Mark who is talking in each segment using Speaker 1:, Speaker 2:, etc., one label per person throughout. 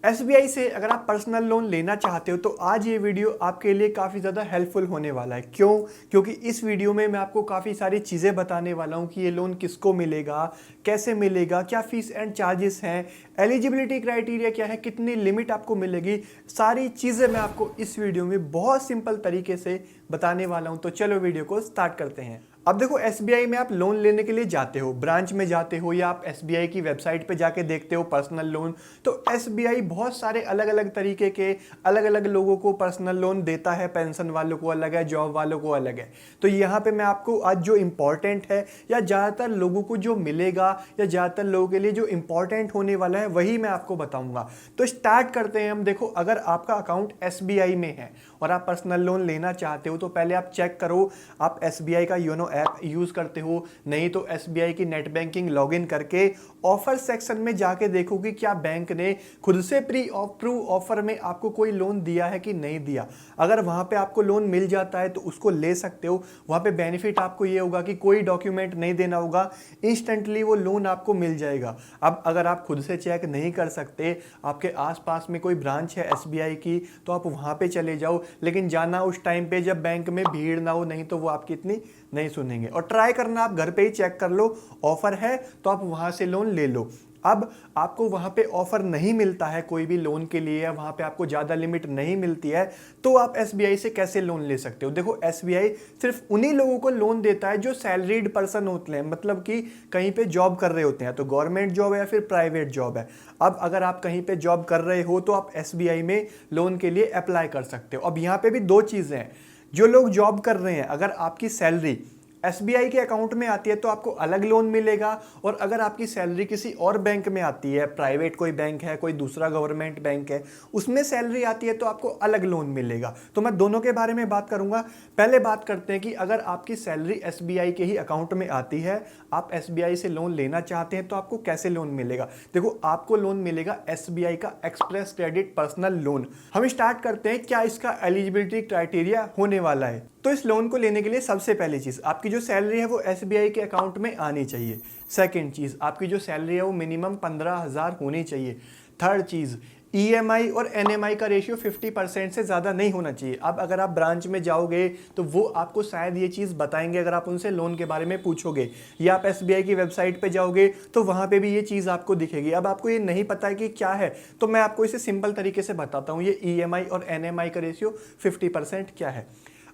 Speaker 1: SBI से अगर आप पर्सनल लोन लेना चाहते हो तो आज ये वीडियो आपके लिए काफ़ी ज़्यादा हेल्पफुल होने वाला है। क्यों? क्योंकि इस वीडियो में मैं आपको काफ़ी सारी चीज़ें बताने वाला हूँ कि ये लोन किसको मिलेगा, कैसे मिलेगा, क्या फीस एंड चार्जेस हैं, एलिजिबिलिटी क्राइटेरिया क्या है, कितनी लिमिट आपको मिलेगी। सारी चीज़ें मैं आपको इस वीडियो में बहुत सिंपल तरीके से बताने वाला हूँ। तो चलो वीडियो को स्टार्ट करते हैं। अब देखो, एसबीआई में आप लोन लेने के लिए जाते हो, ब्रांच में जाते हो या आप एसबीआई की वेबसाइट पे जाके देखते हो पर्सनल लोन। तो एसबीआई बहुत सारे अलग अलग तरीके के अलग अलग लोगों को पर्सनल लोन देता है। पेंशन वालों को अलग है, जॉब वालों को अलग है। तो यहाँ पे मैं आपको आज जो इम्पोर्टेंट है या ज़्यादातर लोगों को जो मिलेगा या ज़्यादातर लोगों के लिए जो इम्पोर्टेंट होने वाला है वही मैं आपको बताऊंगा। तो स्टार्ट करते हैं हम। देखो, अगर आपका अकाउंट एसबीआई में है और आप पर्सनल लोन लेना चाहते हो तो पहले आप चेक करो आप एसबीआई का योनो ऐप यूज करते हो। नहीं तो एसबीआई की नेट बैंकिंग लॉगिन करके ऑफर सेक्शन में जाके देखो कि क्या बैंक ने खुद से प्री अप्रूव ऑफर में आपको कोई लोन दिया है कि नहीं दिया। अगर वहां पे आपको लोन मिल जाता है तो उसको ले सकते हो। वहां पे बेनिफिट आपको ये होगा कि कोई डॉक्यूमेंट नहीं देना होगा, इंस्टेंटली वो लोन आपको मिल जाएगा। अब अगर आप खुद से चेक नहीं कर सकते, आपके आसपास में कोई ब्रांच है एसबीआई की, तो आप वहां पे चले जाओ। लेकिन जाना उस टाइम पे जब बैंक में भीड़ ना हो, नहीं तो वो आपकी इतनी नहीं सुनेंगे। और ट्राई करना आप घर पे ही चेक कर लो, ऑफर है तो आप वहां से लोन ले लो। अब आपको वहां पे ऑफर नहीं मिलता है कोई भी लोन के लिए, वहां पे आपको ज्यादा लिमिट नहीं मिलती है, तो आप एसबीआई से कैसे लोन ले सकते हो। देखो, एसबीआई सिर्फ उन्हीं लोगों को लोन देता है जो सैलरीड पर्सन होते हैं, मतलब कि कहीं पे जॉब कर रहे होते हैं, तो गवर्नमेंट जॉब है या फिर प्राइवेट जॉब है। अब अगर आप कहीं पे जॉब कर रहे हो तो आप एसबीआई में लोन के लिए अप्लाई कर सकते हो। अब यहाँ पे भी दो चीजें हैं। जो लोग जॉब कर रहे हैं, अगर आपकी सैलरी एसबीआई के अकाउंट में आती है तो आपको अलग लोन मिलेगा, और अगर आपकी सैलरी किसी और बैंक में आती है, प्राइवेट कोई बैंक है, कोई दूसरा गवर्नमेंट बैंक है, उसमें सैलरी आती है तो आपको अलग लोन मिलेगा। तो मैं दोनों के बारे में बात करूंगा। पहले बात करते हैं कि अगर आपकी सैलरी एसबीआई के ही अकाउंट में आती है, आप एसबीआई से लोन लेना चाहते हैं, तो आपको कैसे लोन मिलेगा। देखो, आपको लोन मिलेगा एसबीआई का एक्सप्रेस क्रेडिट पर्सनल लोन। हम स्टार्ट करते हैं क्या इसका एलिजिबिलिटी क्राइटेरिया होने वाला है। तो इस लोन को लेने के लिए सबसे पहली चीज, आपकी जो सैलरी है वो एसबीआई के अकाउंट में आनी चाहिए। सेकंड चीज, आपकी जो सैलरी है वो मिनिमम 15,000 होनी चाहिए। थर्ड चीज, ईएमआई और एनएमआई का रेशियो 50% से ज़्यादा नहीं होना चाहिए। अब अगर आप ब्रांच में जाओगे तो वो आपको शायद ये चीज़ बताएंगे अगर आप उनसे लोन के बारे में पूछोगे, या आप एसबीआई की वेबसाइट पे जाओगे तो वहाँ पे भी ये चीज़ आपको दिखेगी। अब आपको ये नहीं पता है कि क्या है, तो मैं आपको इसे सिंपल तरीके से बताता हूँ। ये ईएमआई और एनएमआई का रेशियो 50% क्या है।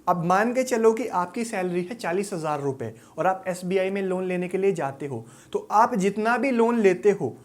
Speaker 1: अब मान के चलो कि आपकी सैलरी है 40,000 रुपये और आप एसबीआई में लोन लेने के लिए जाते हो, तो आप जितना भी लोन लेते हो,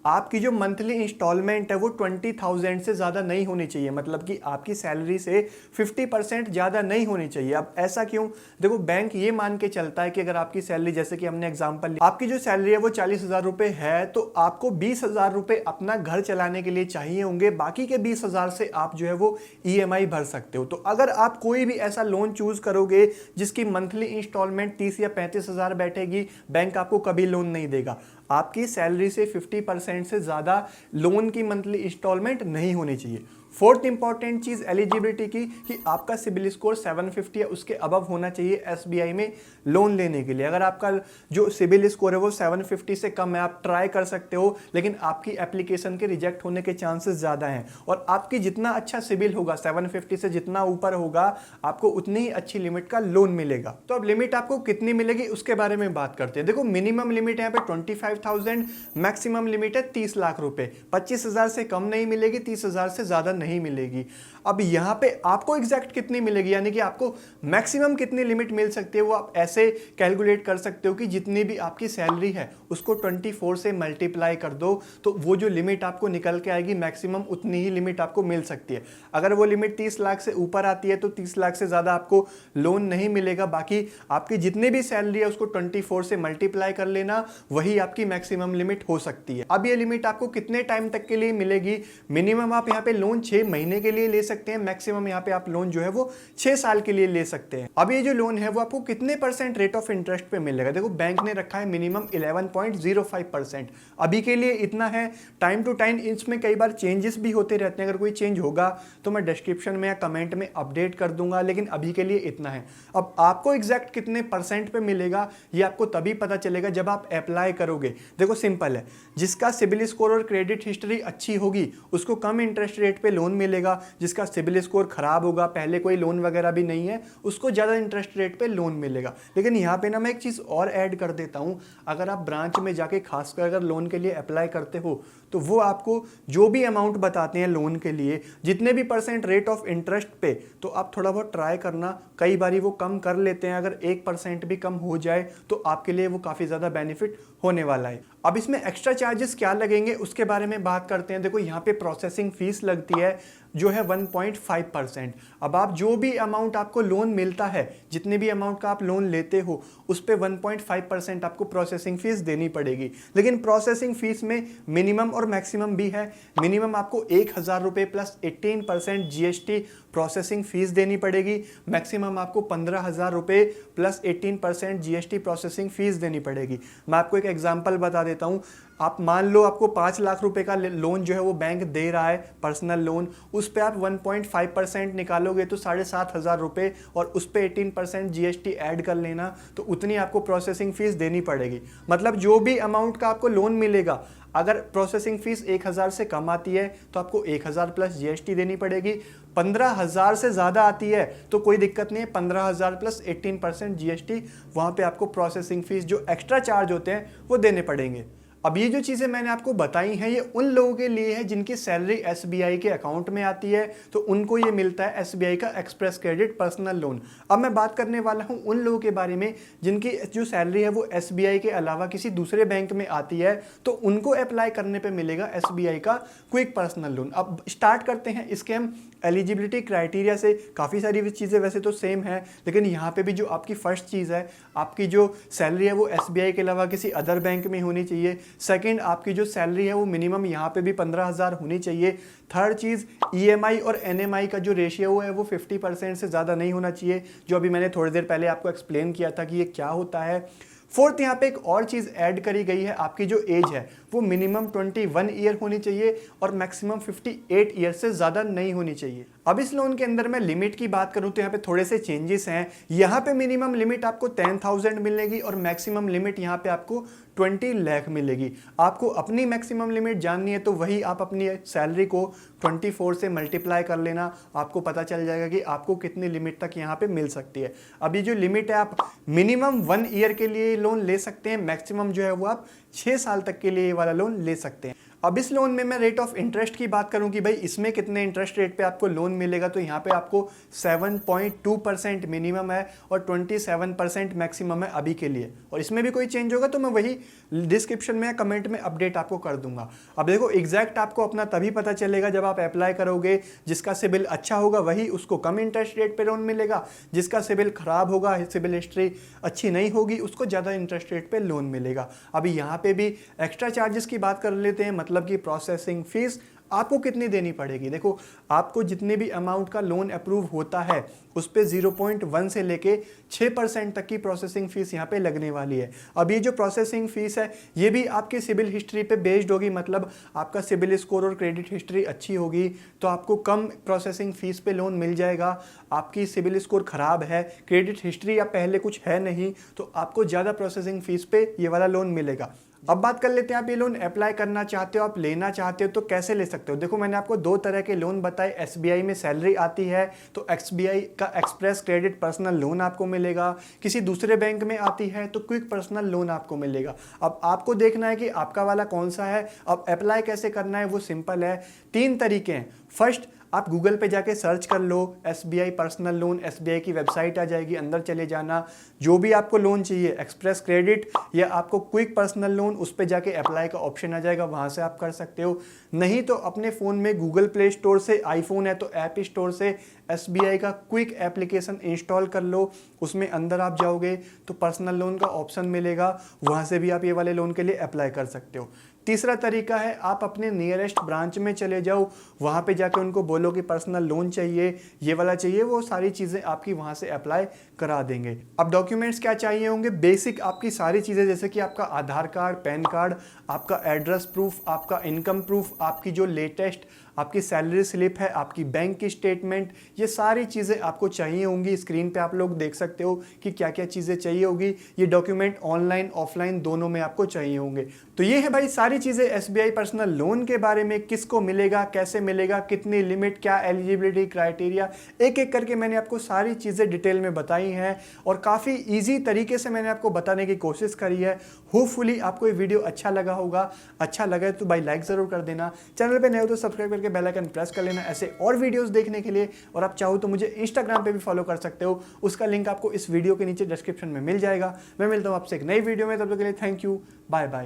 Speaker 1: आपकी जो मंथली इंस्टॉलमेंट है वो 20,000 से ज़्यादा नहीं होनी चाहिए। मतलब कि आपकी सैलरी से 50% ज़्यादा नहीं होनी चाहिए। अब ऐसा क्यों? देखो, बैंक ये मान के चलता है कि अगर आपकी सैलरी, जैसे कि हमने एग्जांपल लिया, आपकी जो सैलरी है वो 40,000 रुपये है, तो आपको 20,000 रुपये अपना घर चलाने के लिए चाहिए होंगे। बाकी के 20,000 से आप जो है वो ईएमआई भर सकते हो। तो अगर आप कोई भी ऐसा लोन चूज करोगे जिसकी मंथली इंस्टॉलमेंट 30 या 35,000 बैठेगी, बैंक आपको कभी लोन नहीं देगा। आपकी सैलरी से 50% से ज़्यादा लोन की मंथली इंस्टॉलमेंट नहीं होनी चाहिए। फोर्थ इंपॉर्टेंट चीज एलिजिबिलिटी की, कि आपका सिबिल स्कोर 750 या उसके अबव होना चाहिए एसबीआई में लोन लेने के लिए। अगर आपका जो सिबिल स्कोर है वो 750 से कम है, आप ट्राई कर सकते हो, लेकिन आपकी एप्लीकेशन के रिजेक्ट होने के चांसेस ज़्यादा हैं। और आपकी जितना अच्छा सिबिल होगा, 750 से जितना ऊपर होगा, आपको उतनी ही अच्छी लिमिट का लोन मिलेगा। तो अब लिमिट आपको कितनी मिलेगी उसके बारे में बात करते हैं। देखो, मिनिमम लिमिट यहाँ पे 25,000, मैक्सिमम लिमिट है 30 लाख रुपए। 25,000 से कम नहीं मिलेगी, 30,000 से ज़्यादा नहीं मिलेगी। अब यहां पे आपको एग्जैक्ट कितनी मिलेगी, यानी कि आपको मैक्सिमम कितनी लिमिट मिल सकती है, वो आप ऐसे कैलकुलेट कर सकते हो कि जितनी भी आपकी सैलरी है उसको 24 से मल्टीप्लाई कर दो, तो वो जो लिमिट आपको निकल के आएगी मैक्सिमम उतनी ही लिमिट आपको मिल सकती है। अगर वो लिमिट 30 लाख से ऊपर आती है तो 30 लाख से ज़्यादा आपको लोन नहीं मिलेगा। बाकी आपकी जितनी भी सैलरी है उसको 24 से मल्टीप्लाई कर लेना, वही आपकी मैक्सिमम लिमिट हो सकती है। अब ये लिमिट आपको कितने टाइम तक के लिए मिलेगी? मिनिमम आप यहाँ पे लोन 6 महीने के लिए ले सकते हैं, मैक्सिमम यहाँ पे आप लोन जो है वो 6 साल के लिए ले सकते हैं। अब ये जो लोन है वो आपको कितने % रेट ऑफ इंटरेस्ट पे मिलेगा? देखो, बैंक ने रखा है मिनिमम 11.05%। अभी के लिए इतना है। टाइम टू टाइम इसमें कई बार चेंजेस भी होते रहते हैं। अगर कोई चेंज होगा तो मैं डिस्क्रिप्शन में या कमेंट में अपडेट कर दूंगा, लेकिन अभी के लिए इतना है। अब आपको एग्जैक्ट कितने % पे मिलेगा ये आपको तभी पता चलेगा जब आप अप्लाई करोगे। देखो सिंपल है, जिसका सिबिल स्कोर और क्रेडिट हिस्ट्री अच्छी होगी उसको कम इंटरेस्ट रेट पे लोन मिलेगा, जिसका सिबिल स्कोर खराब होगा, पहले कोई लोन वगैरह भी नहीं है, उसको ज़्यादा इंटरेस्ट रेट पे लोन मिलेगा। लेकिन यहाँ पे ना मैं एक चीज़ और ऐड कर देता हूँ, अगर आप ब्रांच में जाके खासकर अगर लोन के लिए अप्लाई करते हो तो वो आपको जो भी अमाउंट बताते हैं लोन के लिए, जितने भी % रेट ऑफ इंटरेस्ट पे, तो आप थोड़ा बहुत ट्राई करना, कई बारी वो कम कर लेते हैं, अगर 1% भी कम हो जाए तो आपके लिए वो काफ़ी ज़्यादा बेनिफिट होने वाला है। अब इसमें एक्स्ट्रा चार्जेस क्या लगेंगे उसके बारे में बात करते हैं। देखो यहाँ पे प्रोसेसिंग फीस लगती है जो है 1.5%। अब आप जो भी अमाउंट आपको लोन मिलता है, जितने भी अमाउंट का आप लोन लेते हो, उस पे 1.5% आपको प्रोसेसिंग फीस देनी पड़ेगी। लेकिन प्रोसेसिंग फीस में मिनिमम और मैक्सिमम भी है। मिनिमम आपको 1,000 रुपये प्लस 18% GST प्रोसेसिंग फीस देनी पड़ेगी। मैक्सिमम आपको 15,000 रुपये प्लस 18% GST प्रोसेसिंग फीस देनी पड़ेगी। मैं आपको एक एग्जांपल बता देता हूँ। आप मान लो आपको 5 लाख रुपए का लोन जो है वो बैंक दे रहा है, पर्सनल लोन, उस पे आप 1.5% निकालोगे तो 7,500 रुपये, और उस पे 18% GST ऐड कर लेना, तो उतनी आपको प्रोसेसिंग फीस देनी पड़ेगी। मतलब जो भी अमाउंट का आपको लोन मिलेगा, अगर प्रोसेसिंग फीस 1,000 से कम आती है तो आपको 1,000 प्लस GST देनी पड़ेगी। 15,000 से ज़्यादा आती है तो कोई दिक्कत नहीं है, 15,000 प्लस 18% GST वहाँ पे आपको प्रोसेसिंग फीस जो एक्स्ट्रा चार्ज होते हैं वो देने पड़ेंगे। अब ये जो चीज़ें मैंने आपको बताई हैं ये उन लोगों के लिए है जिनकी सैलरी SBI के अकाउंट में आती है, तो उनको ये मिलता है SBI का एक्सप्रेस क्रेडिट पर्सनल लोन। अब मैं बात करने वाला हूँ उन लोगों के बारे में जिनकी जो सैलरी है वो SBI के अलावा किसी दूसरे बैंक में आती है, तो उनको अप्लाई करने पर मिलेगा SBI का क्विक पर्सनल लोन। अब स्टार्ट करते हैं इसके हम एलिजिबिलिटी क्राइटेरिया से। काफ़ी सारी चीज़ें वैसे तो सेम है, लेकिन यहाँ पे भी जो आपकी फर्स्ट चीज़ है, आपकी जो सैलरी है वो SBI के अलावा किसी अदर बैंक में होनी चाहिए। सेकंड, आपकी जो सैलरी है वो मिनिमम यहाँ पे भी 15,000 होनी चाहिए। थर्ड चीज़, EMI और NMI का जो रेशियो है वो 50% से ज़्यादा नहीं होना चाहिए, जो अभी मैंने थोड़ी देर पहले आपको एक्सप्लेन किया था कि ये क्या होता है। फोर्थ, यहाँ पे एक और चीज़ ऐड करी गई है, आपकी जो एज है वो मिनिमम 21 ईयर होनी चाहिए और मैक्सिमम 58 ईयर से ज़्यादा नहीं होनी चाहिए। अब इस लोन के अंदर मैं लिमिट की बात करूं तो यहाँ पे थोड़े से चेंजेस हैं। यहाँ पे मिनिमम लिमिट आपको 10,000 मिलेगी और मैक्सिमम लिमिट यहाँ पे आपको 20 लाख मिलेगी। आपको अपनी मैक्सिमम लिमिट जाननी है तो वही आप अपनी सैलरी को 24 से मल्टीप्लाई कर लेना, आपको पता चल जाएगा कि आपको कितनी लिमिट तक यहाँ पे मिल सकती है। अभी जो लिमिट है, आप मिनिमम 1 ईयर के लिए लोन ले सकते हैं, मैक्सिमम जो है वो आप 6 साल तक के लिए ये वाला लोन ले सकते हैं। अब इस लोन में मैं रेट ऑफ इंटरेस्ट की बात करूं कि भाई इसमें कितने इंटरेस्ट रेट पे आपको लोन मिलेगा, तो यहाँ पे आपको 7.2% मिनिमम है और 27% मैक्सिमम है अभी के लिए। और इसमें भी कोई चेंज होगा तो मैं वही डिस्क्रिप्शन में कमेंट में अपडेट आपको कर दूंगा। अब देखो एग्जैक्ट आपको अपना तभी पता चलेगा जब आप अप्लाई करोगे। जिसका सिबिल अच्छा होगा वही उसको कम इंटरेस्ट रेट पे लोन मिलेगा, जिसका सिबिल खराब होगा, सिबिल हिस्ट्री अच्छी नहीं होगी, उसको ज़्यादा इंटरेस्ट रेट पे लोन मिलेगा। अभी यहाँ पे भी एक्स्ट्रा चार्जेस की बात कर लेते हैं, मतलब कि प्रोसेसिंग फीस आपको कितनी देनी पड़ेगी। देखो आपको जितने भी अमाउंट का लोन अप्रूव होता है उस पे 0.1 से लेके 6% तक की प्रोसेसिंग फीस यहाँ पे लगने वाली है। अब ये जो प्रोसेसिंग फीस है ये भी आपके सिबिल हिस्ट्री पे बेस्ड होगी, मतलब आपका सिबिल स्कोर और क्रेडिट हिस्ट्री अच्छी होगी तो आपको कम प्रोसेसिंग फीस पे लोन मिल जाएगा। आपकी सिबिल स्कोर खराब है, क्रेडिट हिस्ट्री या पहले कुछ है नहीं, तो आपको ज़्यादा प्रोसेसिंग फीस पे ये वाला लोन मिलेगा। अब बात कर लेते हैं, आप ये लोन अप्लाई करना चाहते हो, आप लेना चाहते हो तो कैसे ले सकते हो। देखो मैंने आपको 2 तरह के लोन बताए। SBI में सैलरी आती है तो SBI का एक्सप्रेस क्रेडिट पर्सनल लोन आपको मिलेगा, किसी दूसरे बैंक में आती है तो क्विक पर्सनल लोन आपको मिलेगा। अब आपको देखना है कि आपका वाला कौन सा है। अब अप्लाई कैसे करना है वो सिंपल है, 3 तरीके हैं। फर्स्ट, आप गूगल पे जाके सर्च कर लो SBI पर्सनल लोन, SBI की वेबसाइट आ जाएगी, अंदर चले जाना, जो भी आपको लोन चाहिए एक्सप्रेस क्रेडिट या आपको क्विक पर्सनल लोन, उस पे जाके अप्लाई का ऑप्शन आ जाएगा, वहाँ से आप कर सकते हो। नहीं तो अपने फ़ोन में गूगल प्ले स्टोर से, आईफोन है तो ऐप स्टोर से SBI का क्विक एप्लीकेशन इंस्टॉल कर लो, उसमें अंदर आप जाओगे तो पर्सनल लोन का ऑप्शन मिलेगा, वहाँ से भी आप ये वाले लोन के लिए अप्लाई कर सकते हो। तीसरा तरीका है, आप अपने नियरेस्ट ब्रांच में चले जाओ, वहाँ पे जाके उनको बोलो कि पर्सनल लोन चाहिए, ये वाला चाहिए, वो सारी चीज़ें आपकी वहाँ से अप्लाई करा देंगे। अब डॉक्यूमेंट्स क्या चाहिए होंगे, बेसिक आपकी सारी चीज़ें, जैसे कि आपका आधार कार्ड, पैन कार्ड, आपका एड्रेस प्रूफ, आपका इनकम प्रूफ, आपकी जो लेटेस्ट आपकी सैलरी स्लिप है, आपकी बैंक की स्टेटमेंट, ये सारी चीज़ें आपको चाहिए होंगी। स्क्रीन पे आप लोग देख सकते हो कि क्या क्या चीज़ें चाहिए होगी। ये डॉक्यूमेंट ऑनलाइन ऑफलाइन दोनों में आपको चाहिए होंगे। तो ये है भाई सारी चीज़ें एसबीआई पर्सनल लोन के बारे में, किसको मिलेगा, कैसे मिलेगा, कितनी लिमिट, क्या एलिजिबिलिटी क्राइटेरिया, एक एक करके मैंने आपको सारी चीज़ें डिटेल में बताई हैं और काफ़ी ईजी तरीके से मैंने आपको बताने की कोशिश करी है। होपफुली आपको ये वीडियो अच्छा लगा होगा। अच्छा लगा तो भाई लाइक ज़रूर कर देना, चैनल पे नए हो तो सब्सक्राइब करके बेल आइकन प्रेस कर लेना ऐसे और वीडियोस देखने के लिए। और आप चाहो तो मुझे इंस्टाग्राम पे भी फॉलो कर सकते हो, उसका लिंक आपको इस वीडियो के नीचे डिस्क्रिप्शन में मिल जाएगा। मैं मिलता हूँ आपसे एक नई वीडियो में, तब तक के लिए थैंक यू, बाय बाय।